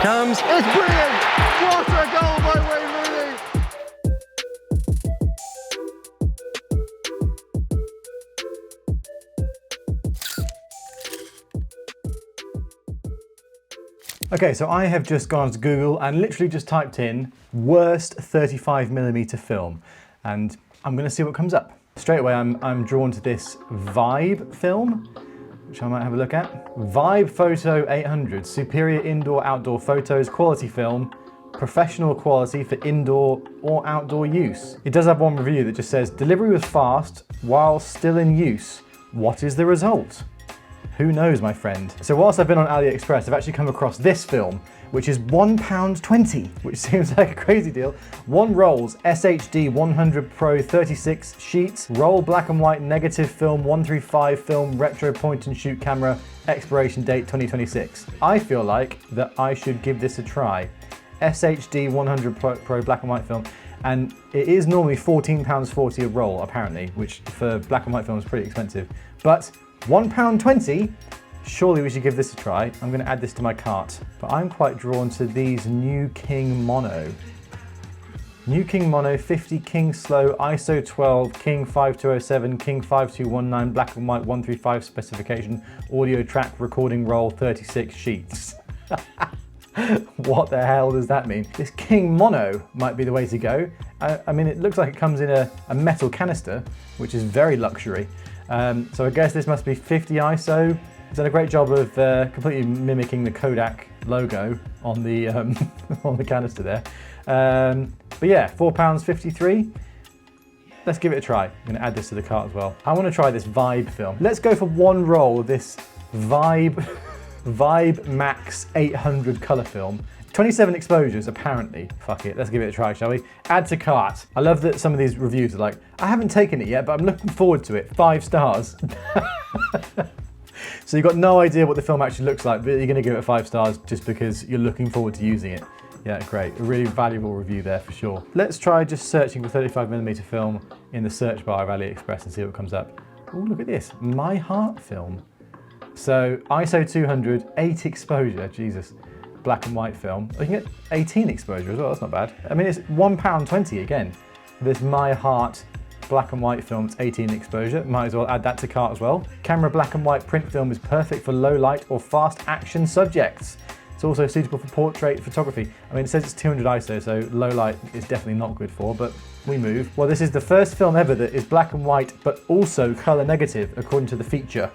comes. It's brilliant! What a goal by Wayne Rooney! Okay, so I have just gone to Google and literally just typed in worst 35mm film, and I'm going to see what comes up. Straight away, I'm drawn to this Vibe film, which I might have a look at. Vibe Photo 800, superior indoor-outdoor photos, quality film, professional quality for indoor or outdoor use. It does have one review that just says, delivery was fast while still in use. What is the result? Who knows, my friend? So whilst I've been on AliExpress, I've actually come across this film, which is £1.20, which seems like a crazy deal. One rolls SHD 100 Pro 36 sheets, roll black and white negative film 135 film retro point and shoot camera, expiration date 2026. I feel like that I should give this a try. SHD 100 Pro black and white film, and it is normally £14.40 a roll apparently, which for black and white film is pretty expensive, but £1.20, surely we should give this a try. I'm going to add this to my cart, but I'm quite drawn to these New King Mono. New King Mono 50 King Slow ISO 12 King 5207 King 5219 black and white 135 specification audio track recording roll 36 sheets. What the hell does that mean? This King Mono might be the way to go. I mean, it looks like it comes in a metal canister, which is very luxury. So I guess this must be 50 ISO. It's done a great job of completely mimicking the Kodak logo on the on the canister there. But yeah, £4.53. Let's give it a try. I'm going to add this to the cart as well. I want to try this Vibe film. Let's go for one roll of this Vibe Max 800 colour film. 27 exposures, apparently. Fuck it, let's give it a try, shall we? Add to cart. I love that some of these reviews are like, I haven't taken it yet, but I'm looking forward to it. 5 stars. So you've got no idea what the film actually looks like, but you're gonna give it 5 stars just because you're looking forward to using it. Yeah, great. A really valuable review there for sure. Let's try just searching for 35mm film in the search bar of AliExpress and see what comes up. Oh, look at this. My Heart film. So ISO 200, 8 exposure, Jesus. Black and white film. You can get 18 exposure as well, that's not bad. I mean, it's £1.20 again. This My Heart black and white film, it's 18 exposure. Might as well add that to cart as well. Camera black and white print film is perfect for low light or fast action subjects. It's also suitable for portrait photography. I mean, it says it's 200 ISO, so low light is definitely not good for, but we move. Well, this is the first film ever that is black and white, but also color negative, according to the feature.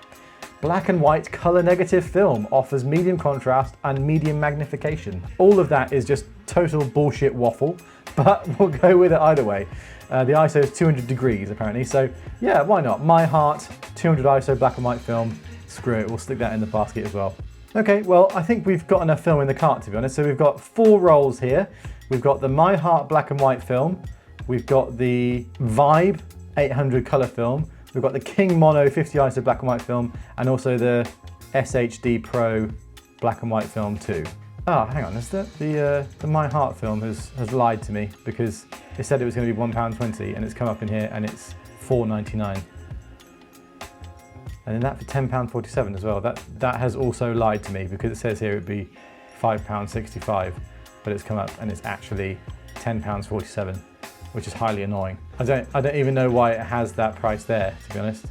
Black and white color negative film offers medium contrast and medium magnification. All of that is just total bullshit waffle, but we'll go with it either way. The ISO is 200 degrees apparently, so yeah, why not? My Heart, 200 ISO black and white film. Screw it, we'll stick that in the basket as well. Okay, well, I think we've got enough film in the cart, to be honest. So we've got 4 rolls here. We've got the My Heart black and white film. We've got the Vibe 800 color film. We've got the King Mono 50 ISO black and white film, and also the SHD Pro black and white film too. Oh, hang on, the My Heart film has lied to me because it said it was going to be £1.20 and it's come up in here and it's £4.99. And then that for £10.47 as well. That has also lied to me because it says here it'd be £5.65, but it's come up and it's actually £10.47. Which is highly annoying. I don't even know why it has that price there, to be honest.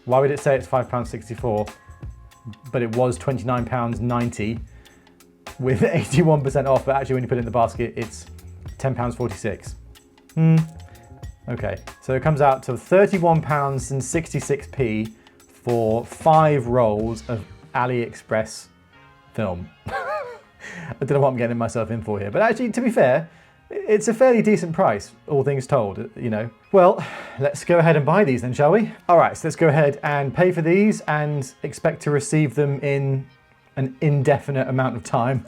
Why would it say it's £5.64, but it was £29.90 with 81% off, but actually when you put it in the basket, it's £10.46. Okay, so it comes out to £31.66 for 5 rolls of AliExpress film. I don't know what I'm getting myself in for here, but actually, to be fair, it's a fairly decent price, all things told, you know. Well, let's go ahead and buy these then, shall we? All right, so let's go ahead and pay for these and expect to receive them in an indefinite amount of time.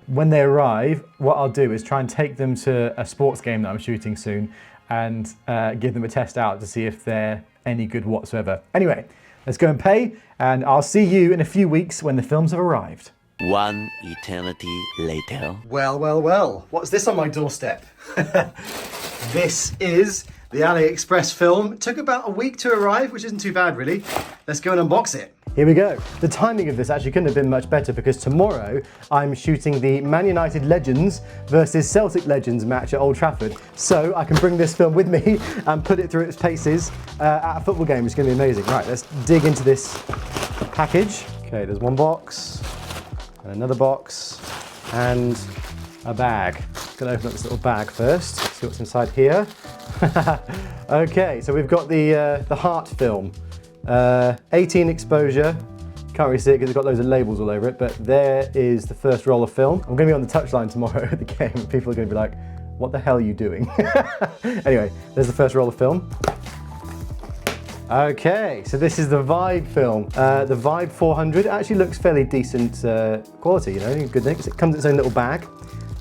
When they arrive, what I'll do is try and take them to a sports game that I'm shooting soon and give them a test out to see if they're any good whatsoever. Anyway, let's go and pay, and I'll see you in a few weeks when the films have arrived. One eternity later. Well, well, well. What's this on my doorstep? This is the AliExpress film. It took about a week to arrive, which isn't too bad, really. Let's go and unbox it. Here we go. The timing of this actually couldn't have been much better because tomorrow I'm shooting the Man United Legends versus Celtic Legends match at Old Trafford. So I can bring this film with me and put it through its paces at a football game, which is going to be amazing. Right, let's dig into this package. Okay, there's one box, and another box, and a bag. Gonna open up this little bag first, see what's inside here. Okay, so we've got the Heart film. 18 exposure, can't really see it because it's got loads of labels all over it, but there is the first roll of film. I'm going to be on the touchline tomorrow at the game and people are going to be like, what the hell are you doing? Anyway, there's the first roll of film. Okay, so this is the Vibe film. The Vibe 400 actually looks fairly decent quality, you know, good things. It comes in its own little bag,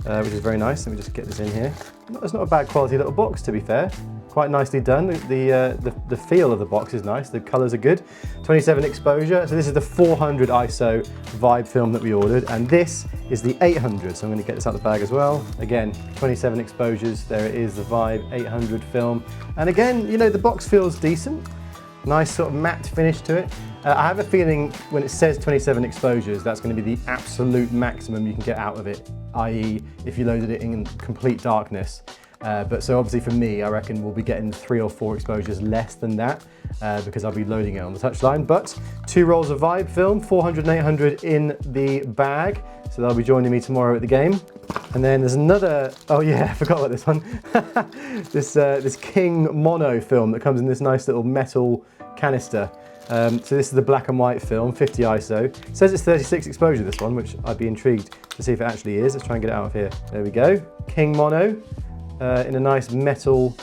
which is very nice. Let me just get this in here. It's not a bad quality little box, to be fair. Quite nicely done. The feel of the box is nice. The colours are good. 27 exposure. So this is the 400 ISO Vibe film that we ordered, and this is the 800. So I'm going to get this out of the bag as well. Again, 27 exposures. There it is, the Vibe 800 film. And again, you know, the box feels decent. Nice sort of matte finish to it. I have a feeling when it says 27 exposures, that's going to be the absolute maximum you can get out of it, i.e. if you loaded it in complete darkness. But so obviously for me, I reckon we'll be getting 3 or 4 exposures less than that because I'll be loading it on the touchline. But 2 rolls of Vibe film, 400 and 800 in the bag. So they'll be joining me tomorrow at the game. And then there's another, oh yeah, I forgot about this one. this King Mono film that comes in this nice little metal canister. So this is the black and white film, 50 ISO. It says it's 36 exposure, this one, which I'd be intrigued to see if it actually is. Let's try and get it out of here. There we go. King Mono. In a nice metal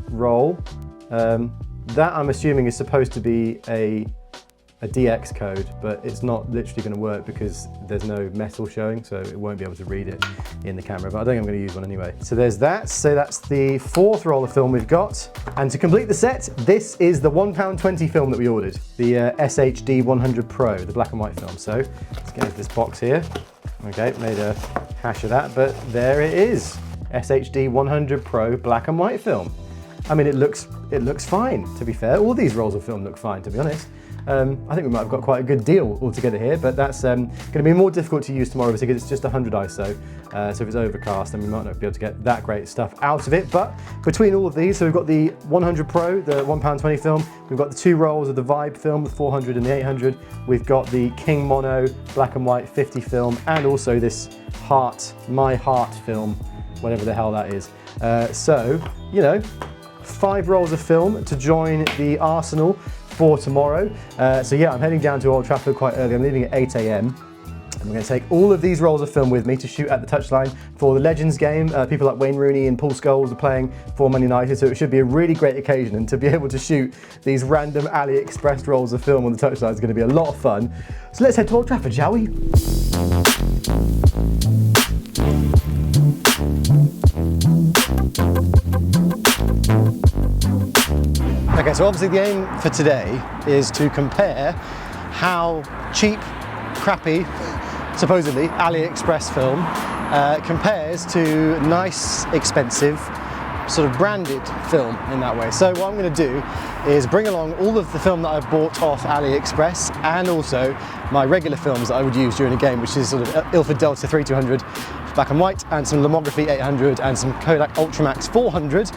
roll. That I'm assuming is supposed to be a DX code, but it's not literally going to work because there's no metal showing, so it won't be able to read it in the camera, but I think I'm going to use one anyway. So there's that. So that's the 4th roll of film we've got. And to complete the set, this is the £1.20 film that we ordered, the SHD 100 Pro, the black and white film. So let's get into this box here. Okay, made a hash of that, but there it is. SHD 100 Pro black and white film. I mean, it looks fine, to be fair. All these rolls of film look fine, to be honest. I think we might have got quite a good deal altogether here, but that's going to be more difficult to use tomorrow obviously because it's just 100 ISO. So if it's overcast, then we might not be able to get that great stuff out of it. But between all of these, so we've got the 100 Pro, the £1.20 film, we've got the 2 rolls of the Vibe film, the 400 and the 800. We've got the King Mono black and white 50 film, and also this My Heart film, whatever the hell that is. So, you know, 5 rolls of film to join the arsenal for tomorrow. So yeah, I'm heading down to Old Trafford quite early. I'm leaving at 8 AM. And I'm going to take all of these rolls of film with me to shoot at the touchline for the Legends game. People like Wayne Rooney and Paul Scholes are playing for Man United, so it should be a really great occasion. And to be able to shoot these random AliExpress rolls of film on the touchline is going to be a lot of fun. So let's head to Old Trafford, shall we? Okay, so obviously the aim for today is to compare how cheap, crappy, supposedly AliExpress film compares to nice, expensive, sort of branded film in that way. So what I'm going to do is bring along all of the film that I've bought off AliExpress and also my regular films that I would use during a game, which is sort of Ilford Delta 3200 black and white and some Lomography 800 and some Kodak Ultramax 400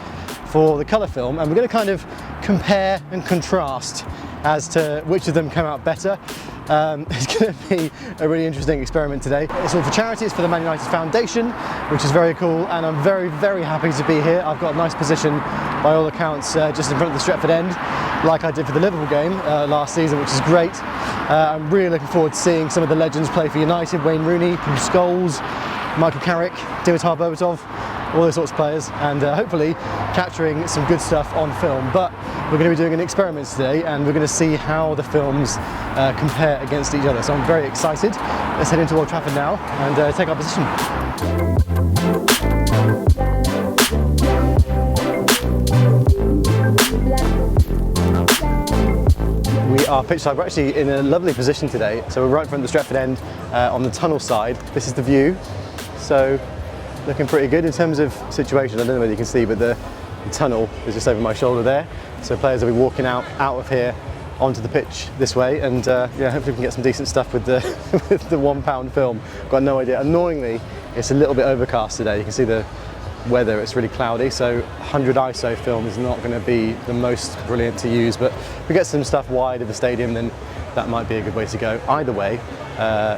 for the colour film, and we're going to kind of compare and contrast as to which of them come out better. It's going to be a really interesting experiment today. It's all for charity, it's for the Man United Foundation, which is very cool, and I'm very, very happy to be here. I've got a nice position by all accounts just in front of the Stretford end, like I did for the Liverpool game last season, which is great. I'm really looking forward to seeing some of the legends play for United, Wayne Rooney, Paul Scholes, Michael Carrick, Dimitar Berbatov, all those sorts of players, and hopefully capturing some good stuff on film. But we're going to be doing an experiment today, and we're going to see how the films compare against each other. So I'm very excited. Let's head into Old Trafford now and take our position. We are pitchside. We're actually in a lovely position today. So we're right in front of the Stretford end on the tunnel side. This is the view. So looking pretty good in terms of situation. I don't know whether you can see, but the tunnel is just over my shoulder there. So players will be walking out of here onto the pitch this way, and yeah, hopefully we can get some decent stuff with the with the £1 film. Got no idea. Annoyingly, it's a little bit overcast today. You can see the weather, it's really cloudy, so 100 ISO film is not going to be the most brilliant to use, but if we get some stuff wide of the stadium, then that might be a good way to go. Either way,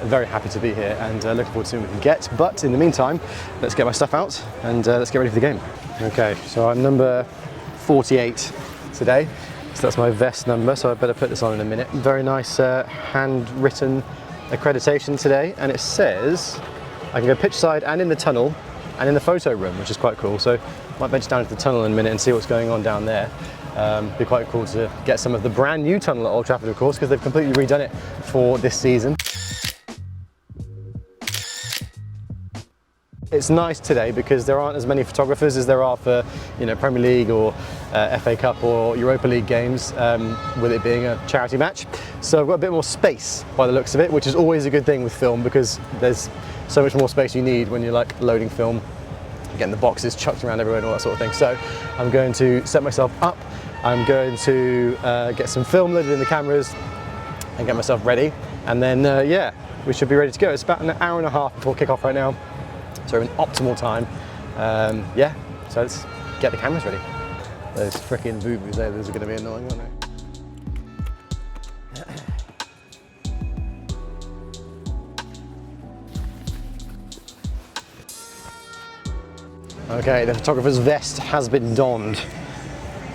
very happy to be here, and looking forward to seeing what we can get. But in the meantime, let's get my stuff out and let's get ready for the game. Okay, so I'm number 48 today, so that's my vest number, so I better put this on in a minute. Very nice handwritten accreditation today, and it says I can go pitch side and in the tunnel and in the photo room, which is quite cool. So I might venture down into the tunnel in a minute and see what's going on down there. Be quite cool to get some of the brand new tunnel at Old Trafford, of course, because they've completely redone it for this season. It's nice today because there aren't as many photographers as there are for, you know, Premier League or FA Cup or Europa League games, with it being a charity match. So I've got a bit more space by the looks of it, which is always a good thing with film because there's so much more space you need when you're like loading film, getting the boxes chucked around everywhere and all that sort of thing. So I'm going to set myself up. I'm going to get some film loaded in the cameras and get myself ready. And then, yeah, we should be ready to go. It's about an hour and a half before kickoff right now. So an optimal time. Yeah, so let's get the cameras ready. Those freaking boo-boos there, those are going to be annoying, aren't they? Okay, the photographer's vest has been donned.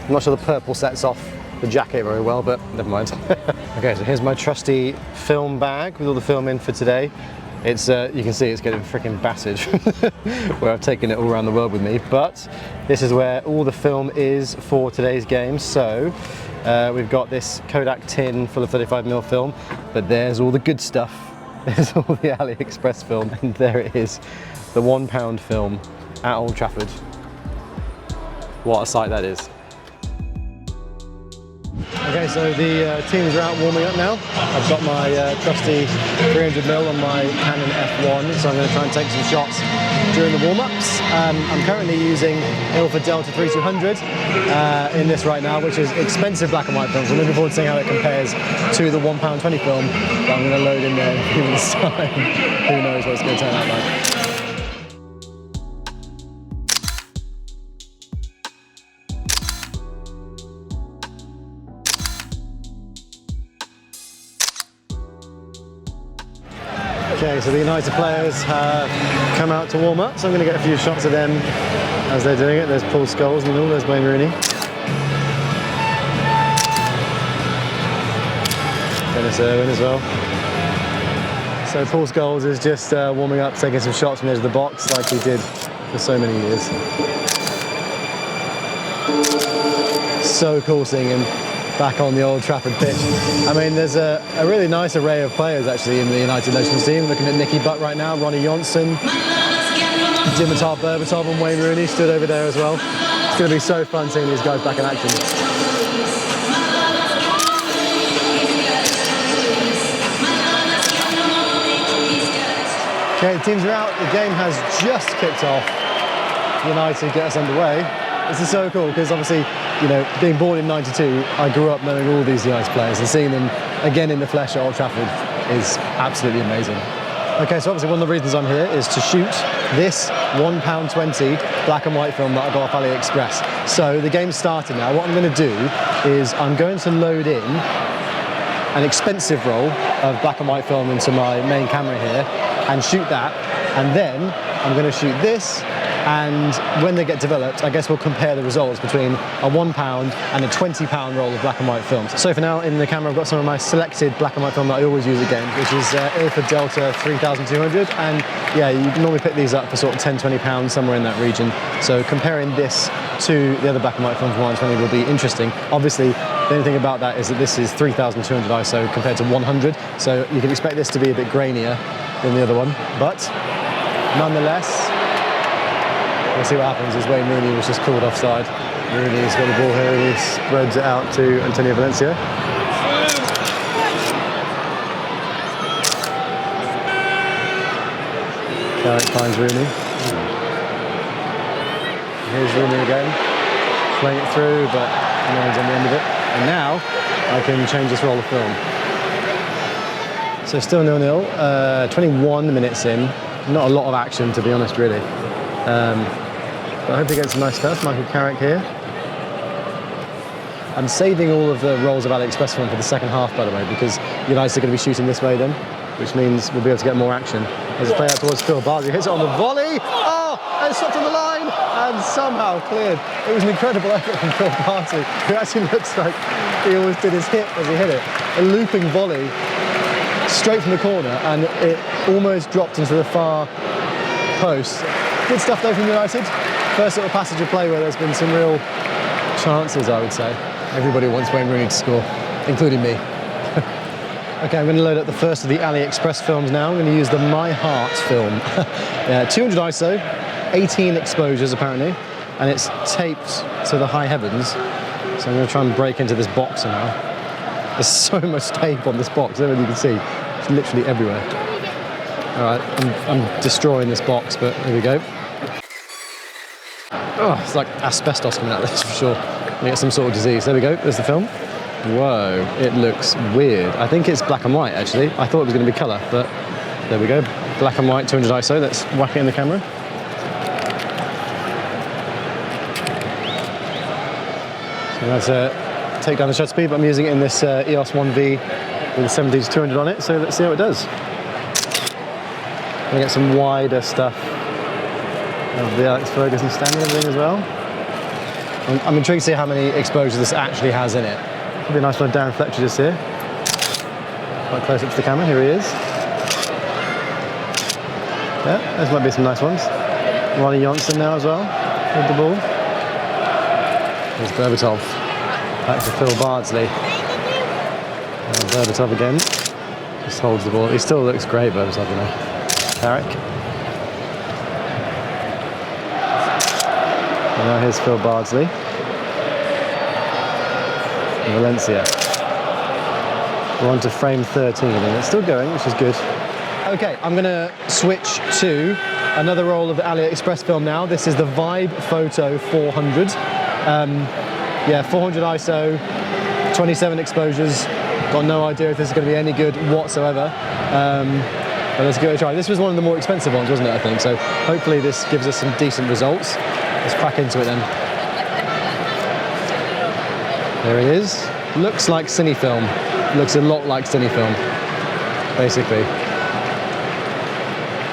I'm not sure the purple sets off the jacket very well, but never mind. Okay, so here's my trusty film bag with all the film in for today. It's, you can see it's getting freaking battered where I've taken it all around the world with me, but this is where all the film is for today's game. So we've got this Kodak tin full of 35mm film, but there's all the good stuff. There's all the AliExpress film, and there it is, the £1 film at Old Trafford. What a sight that is. Okay, so the teams are out warming up now. I've got my trusty 300mm on my Canon F1, so I'm going to try and take some shots during the warm-ups. I'm currently using Ilford Delta 3200 in this right now, which is expensive black and white film, so I'm looking forward to seeing how it compares to the £1.20 film that I'm going to load in there in a few minutes' time. Who knows what it's going to turn out like. Okay, so the United players have come out to warm up, so I'm going to get a few shots of them as they're doing it. There's Paul Scholes and all, there's Wayne Rooney. Dennis Irwin as well. So Paul Scholes is just warming up, taking some shots from the edge of the box like he did for so many years. So cool seeing him back on the Old Trafford pitch. I mean, there's a really nice array of players actually in the United Nations team. Looking at Nicky Butt right now, Ronnie Johnson, Dimitar Berbatov and Wayne Rooney stood over there as well. It's going to be so fun seeing these guys back in action. Okay, the teams are out. The game has just kicked off. United get us underway. This is so cool because obviously, you know, being born in '92, I grew up knowing all these United players, and seeing them again in the flesh at Old Trafford is absolutely amazing. Okay, so obviously one of the reasons I'm here is to shoot this £1.20 black and white film that I got off AliExpress. So the game's started now. What I'm going to do is I'm going to load in an expensive roll of black and white film into my main camera here and shoot that, and then I'm going to shoot this. And when they get developed, I guess we'll compare the results between a £1 and a £20 roll of black and white films. So for now, in the camera, I've got some of my selected black and white film that I always use at games, which is Ilford Delta 3200. And yeah, you normally pick these up for sort of £10, £20, somewhere in that region. So comparing this to the other black and white film from 120 will be interesting. Obviously, the only thing about that is that this is 3200 ISO compared to 100. So you can expect this to be a bit grainier than the other one. But nonetheless, we'll see what happens as Wayne Rooney was just called offside. Rooney's got the ball here and he spreads it out to Antonio Valencia. Carrick finds Rooney. Here's Rooney again, playing it through, but no one's on the end of it. And now I can change this roll of film. So still 0-0, 21 minutes in. Not a lot of action, to be honest, really. But I hope he gets some nice stuff. Michael Carrick here. I'm saving all of the rolls of AliExpress film for the second half, by the way, because United are going to be shooting this way then, which means we'll be able to get more action. As a play out towards Phil Bartley, hits it on the volley. Oh, and it's stopped on the line, and somehow cleared. It was an incredible effort from Phil Bartley, who actually looks like he always did his hip as he hit it. A looping volley straight from the corner, and it almost dropped into the far post. Good stuff though from United. First little passage of play where there's been some real chances, I would say. Everybody wants Wayne Rooney to score, including me. Okay, I'm going to load up the first of the AliExpress films now. I'm going to use the My Heart film. 200 ISO, 18 exposures apparently, and it's taped to the high heavens. So I'm going to try and break into this box somehow. There's so much tape on this box, I don't know if you can see. It's literally everywhere. All right, I'm destroying this box, but here we go. Oh, it's like asbestos coming out of this for sure. We get some sort of disease. There we go, there's the film. Whoa, it looks weird. I think it's black and white actually. I thought it was going to be colour, but there we go. Black and white, 200 ISO. Let's whack it in the camera. So that's take down the shutter speed, but I'm using it in this EOS 1V with a 70-200 on it, so let's see how it does. I'm going to get some wider stuff of the Alex Ferguson standing and everything as well. I'm intrigued to see how many exposures this actually has in it. Could be a nice one of Darren Fletcher just here. Quite close up to the camera, here he is. Yeah, those might be some nice ones. Ronnie Johnson now as well, with the ball. There's Berbatov. Back to Phil Bardsley. And Berbatov again. Just holds the ball. He still looks great, Berbatov, you know. Carrick. And now here's Phil Bardsley. And Valencia. We're on to frame 13 and it's still going, which is good. Okay, I'm going to switch to another roll of the AliExpress film now. This is the Vibe Photo 400. Yeah, 400 ISO, 27 exposures. Got no idea if this is going to be any good whatsoever. But let's give it a try. This was one of the more expensive ones, wasn't it, I think? So hopefully this gives us some decent results. Let's crack into it then. There it is. Looks like cine film. Looks a lot like cine film, basically.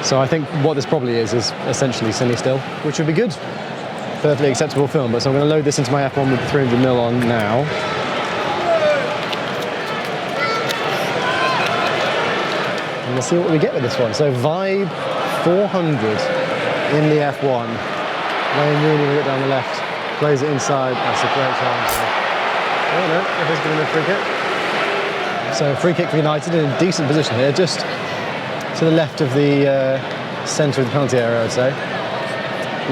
So I think what this probably is essentially cine still, which would be good. Perfectly acceptable film, but so I'm going to load this into my F1 with 300mm on now. And let's see what we get with this one. So Vibe 400 in the F1. Wayne Rooney with it down the left. Plays it inside. That's a great chance. I don't know if it's going to be a free kick. So free kick for United in a decent position here, just to the left of the centre of the penalty area, I would say.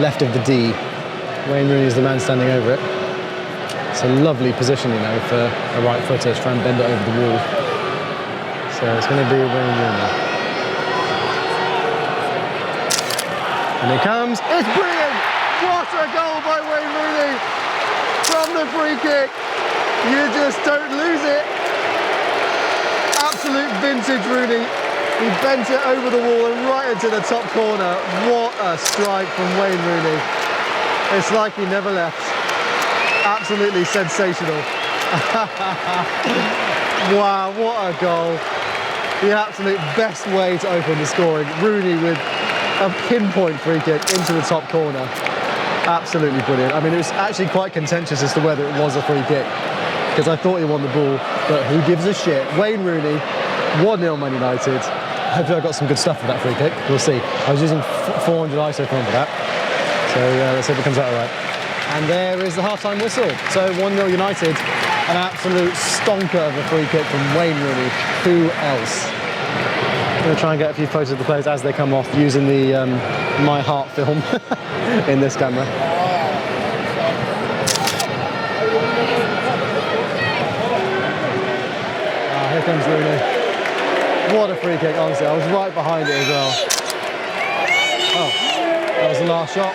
Left of the D. Wayne Rooney is the man standing over it. It's a lovely position, you know, for a right footer to try and bend it over the wall. So it's going to be Wayne Rooney. And it comes. It's brilliant! What a goal by Wayne Rooney! From the free kick. You just don't lose it. Absolute vintage Rooney. He bent it over the wall and right into the top corner. What a strike from Wayne Rooney. It's like he never left. Absolutely sensational. Wow, what a goal. The absolute best way to open the scoring. Rooney with a pinpoint free kick into the top corner. Absolutely brilliant. I mean, it was actually quite contentious as to whether it was a free kick, because I thought he won the ball, but who gives a shit? Wayne Rooney, 1-0 Man United. Hopefully I got some good stuff for that free kick. We'll see. I was using 400 ISO film for that. So let's hope it comes out all right. And there is the half-time whistle. So 1-0 United. An absolute stonker of a free kick from Wayne Rooney. Who else? I'm going to try and get a few photos of the players as they come off using the My Heart film in this camera. Here comes Rooney. What a free kick, honestly. I was right behind it as well. Oh, that was the last shot.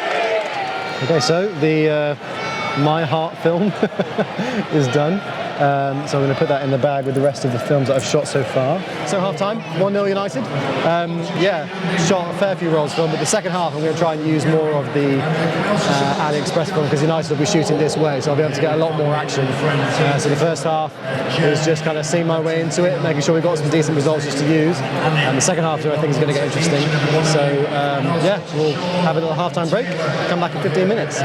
Okay, so the My Heart film is done. So I'm going to put that in the bag with the rest of the films that I've shot so far. So half time, 1-0 United. Yeah, shot a fair few rolls film, but the second half I'm going to try and use more of the AliExpress film because United will be shooting this way, so I'll be able to get a lot more action. So the first half is just kind of seeing my way into it, making sure we've got some decent results just to use. And the second half, I think, is going to get interesting. So yeah, we'll have a little half-time break, come back in 15 minutes.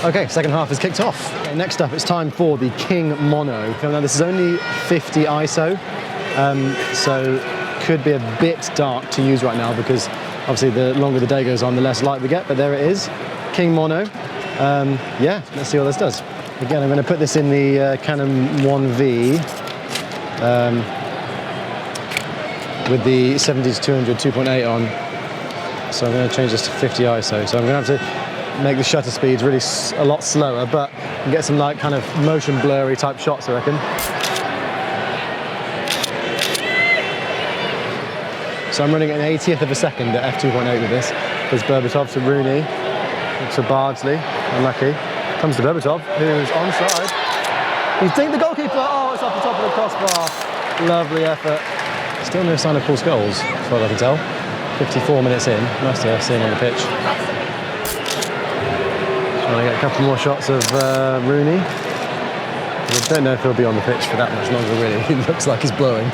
Okay, second half is kicked off. Okay, next up, it's time for the King Mono. Now this is only 50 ISO, so could be a bit dark to use right now because obviously the longer the day goes on, the less light we get, but there it is, King Mono. Yeah, let's see what this does. Again, I'm going to put this in the Canon 1V with the 70-200 2.8 on. So I'm going to change this to 50 ISO. So I'm going to have to make the shutter speeds really a lot slower, but you can get some like kind of motion blurry type shots, I reckon. So I'm running at an 80th of a second at f2.8 with this. There's Berbatov to Rooney, to Bardsley, unlucky. Comes to Berbatov, who's onside. He's dinged the goalkeeper, oh, it's off the top of the crossbar. Lovely effort. Still no sign of Paul Scholes, as far as I can tell. 54 minutes in, nice to see him on the pitch. Trying to get a couple more shots of Rooney. I don't know if he'll be on the pitch for that much longer, really. He looks like he's blowing.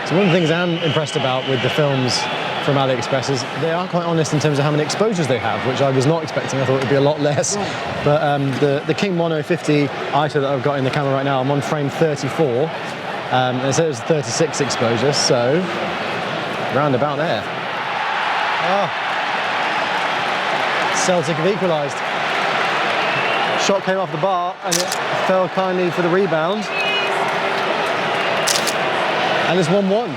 So one of the things I'm impressed about with the films from AliExpress is they are quite honest in terms of how many exposures they have, which I was not expecting. I thought it would be a lot less. But the King Mono 50 ISO that I've got in the camera right now, I'm on frame 34. And it says 36 exposures, so round about there. Oh. Celtic have equalised. Shot came off the bar and it fell kindly for the rebound. And it's 1-1.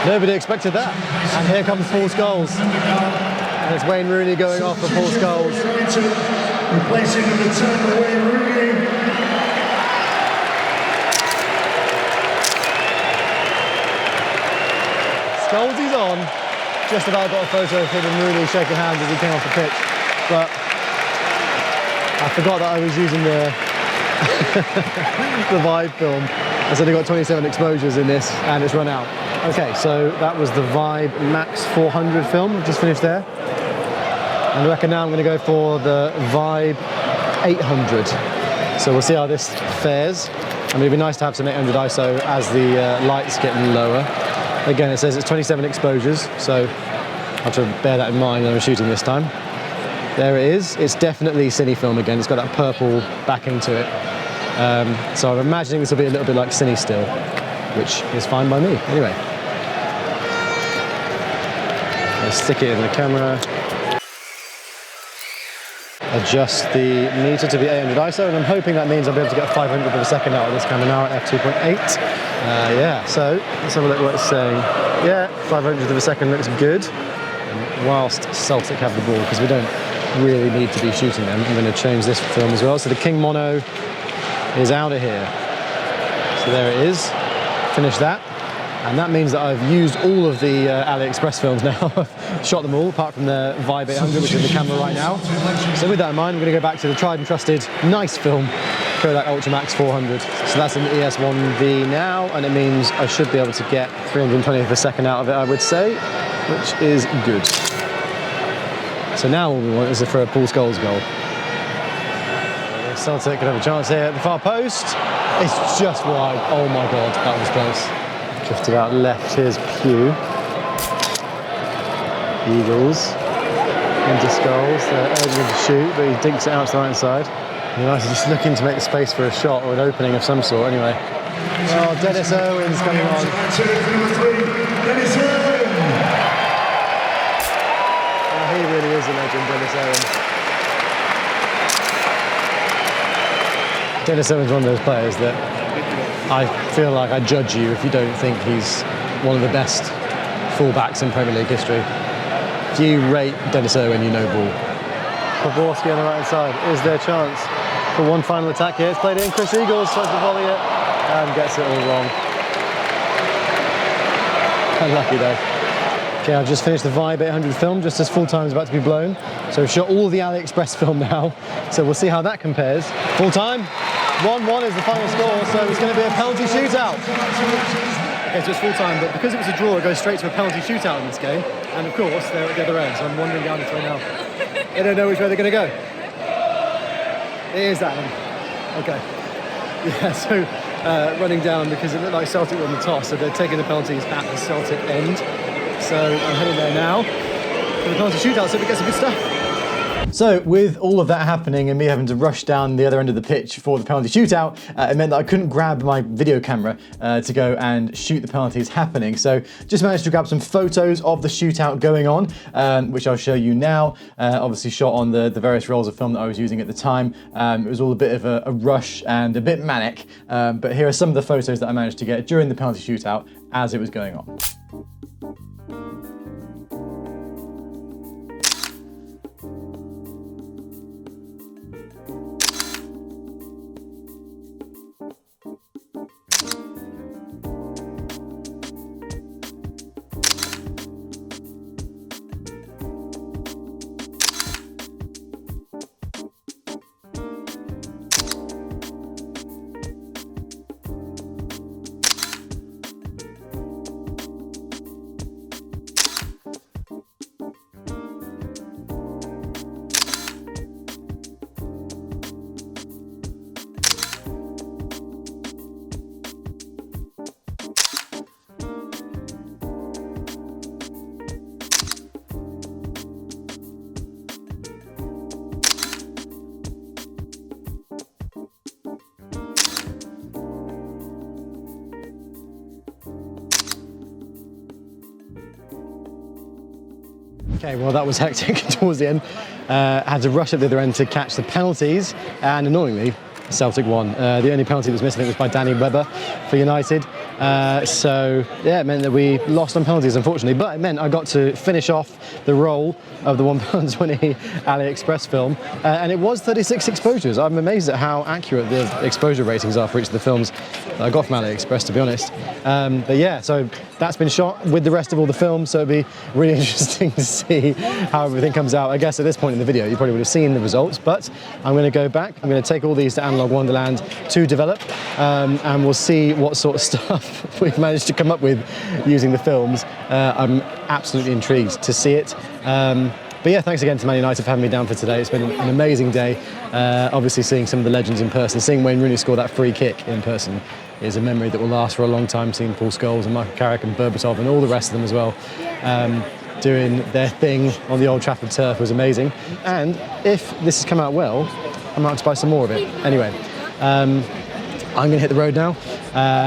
Nobody expected that. And here comes Paul Scholes. And it's Wayne Rooney going off for Paul Scholes. Replacing the return of Wayne Rooney. Scholes is on. Just about got a photo of him and Rooney shaking hands as he came off the pitch. But I forgot that I was using the the Vibe film. It's only got 27 exposures in this and it's run out. Okay, so that was the Vibe Max 400 film. I've just finished there. And I reckon now I'm going to go for the Vibe 800. So we'll see how this fares. I mean, it'd be nice to have some 800 ISO as the light's getting lower. Again, it says it's 27 exposures, so I have to bear that in mind when I'm shooting this time. There it is. It's definitely cine film again. It's got that purple backing to it. So I'm imagining this will be a little bit like cine still, which is fine by me. Anyway, let's stick it in the camera. Adjust the meter to the 800 ISO, and I'm hoping that means I'll be able to get a 500th of a second out of this camera now at f2.8. Yeah, so let's have a look what it's saying. Yeah, 500th of a second looks good. And whilst Celtic have the ball, because we don't really need to be shooting them, I'm going to change this film as well. So the King Mono is out of here. So there it is. Finish that. And that means that I've used all of the AliExpress films now. I've shot them all, apart from the Vibe 800, which is in the camera right now. So with that in mind, I'm going to go back to the tried and trusted, nice film, Kodak Ultra Max 400. So that's an ES1V now, and it means I should be able to get 320th of a second out of it, I would say, which is good. So now all we want is for a Paul Scholes goal. Celtic could have a chance here at the far post. It's just wide. Oh my God, that was close. Just about left, here's Pew. Eagles into Scholes, they're urging him to shoot, but he dinks it out to the right side. United just looking to make the space for a shot or an opening of some sort anyway. Well, Dennis Irwin's coming on. Oh, he really is a legend, Dennis Irwin. Dennis Irwin's one of those players that I feel like I judge you if you don't think he's one of the best fullbacks in Premier League history. If you rate Dennis Irwin, you know ball. Poborski on the right hand side. Is there a chance for one final attack here? It's played in. Chris Eagles tries to volley it and gets it all wrong. Unlucky though. Okay, I've just finished the Vibe 800 film just as full time is about to be blown. So we've shot all the AliExpress film now. So we'll see how that compares. Full time. 1-1 is the final score, so it's going to be a penalty shootout. Okay, so it's full time, but because it was a draw, it goes straight to a penalty shootout in this game. And of course, they're at the other end, so I'm wandering down this way now. They don't know which way they're going to go. It is that one. Okay. Yeah, so running down because it looked like Celtic won the toss, so they're taking the penalties at the Celtic end. So I'm heading there now for the penalty shootout, so we get some good stuff. So with all of that happening and me having to rush down the other end of the pitch for the penalty shootout, it meant that I couldn't grab my video camera to go and shoot the penalties happening. So just managed to grab some photos of the shootout going on, which I'll show you now. Obviously shot on the various rolls of film that I was using at the time. It was all a bit of a rush and a bit manic, but here are some of the photos that I managed to get during the penalty shootout as it was going on. Okay, well that was hectic towards the end. Had to rush up the other end to catch the penalties, and annoyingly, Celtic won. The only penalty that was missing, I think, was by Danny Webber for United. So yeah, it meant that we lost on penalties, unfortunately, but it meant I got to finish off the roll of the £1.20 AliExpress film, and it was 36 exposures. I'm amazed at how accurate the exposure ratings are for each of the films that I got from AliExpress, to be honest. But yeah, so that's been shot with the rest of all the films, so it'd be really interesting to see how everything comes out. I guess at this point in the video, you probably would have seen the results, but I'm going to go back. I'm going to take all these to Analog Wonderland to develop, and we'll see what sort of stuff we've managed to come up with using the films. I'm absolutely intrigued to see it. But yeah, thanks again to Man United for having me down for today. It's been an amazing day. Obviously seeing some of the legends in person, seeing Wayne Rooney score that free kick in person is a memory that will last for a long time. Seeing Paul Scholes and Michael Carrick and Berbatov and all the rest of them as well doing their thing on the Old Trafford turf was amazing. And if this has come out well, I might have to buy some more of it. Anyway, I'm going to hit the road now.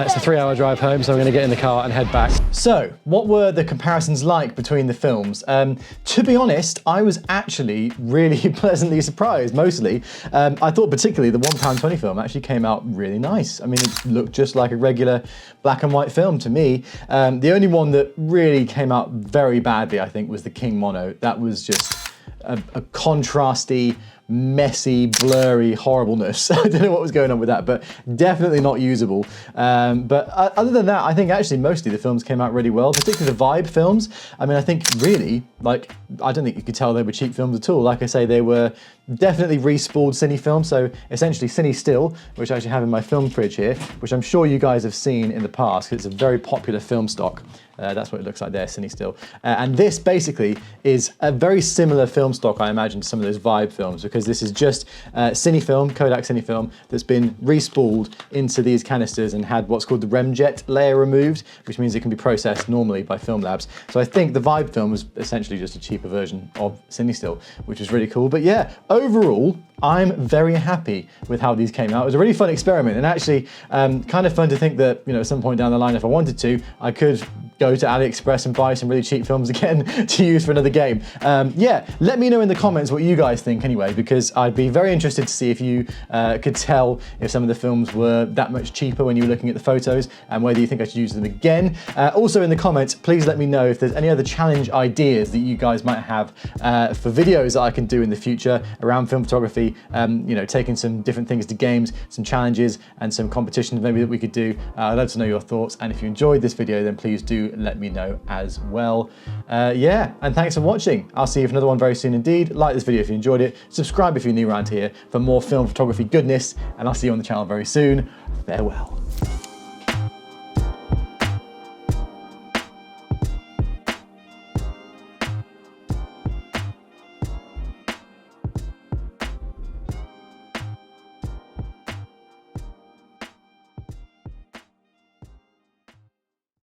It's a 3-hour drive home, so I'm going to get in the car and head back. So, what were the comparisons like between the films? To be honest, I was actually really pleasantly surprised, mostly. I thought particularly the £1.20 film actually came out really nice. I mean, it looked just like a regular black and white film to me. The only one that really came out very badly, I think, was the King Mono. That was just a contrasty, messy, blurry horribleness. I don't know what was going on with that, but definitely not usable. But other than that, I think actually mostly the films came out really well, particularly the Vibe films. I mean, I think really, like, I don't think you could tell they were cheap films at all. Like I say, they were definitely re-spooled cine films, so essentially cine still, which I actually have in my film fridge here, which I'm sure you guys have seen in the past, because it's a very popular film stock. That's what it looks like there, cine still. And this basically is a very similar film stock, I imagine, to some of those Vibe films, because this is just cine film, Kodak cine film, that's been re-spooled into these canisters and had what's called the Remjet layer removed, which means it can be processed normally by film labs. So I think the Vibe film was essentially just a cheaper version of cine still, which was really cool. But yeah, overall, I'm very happy with how these came out. It was a really fun experiment, and actually kind of fun to think that, you know, at some point down the line, if I wanted to, I could go to AliExpress and buy some really cheap films again to use for another game. Yeah, let me know in the comments what you guys think anyway, because I'd be very interested to see if you could tell if some of the films were that much cheaper when you were looking at the photos, and whether you think I should use them again. Also in the comments, please let me know if there's any other challenge ideas that you guys might have for videos that I can do in the future around film photography, you know, taking some different things to games, some challenges and some competitions maybe that we could do. I'd love to know your thoughts, and if you enjoyed this video, then please do let me know as well. Yeah, and thanks for watching. I'll see you for another one very soon indeed. Like this video if you enjoyed it. Subscribe if you're new around here for more film photography goodness, and I'll see you on the channel very soon. Farewell.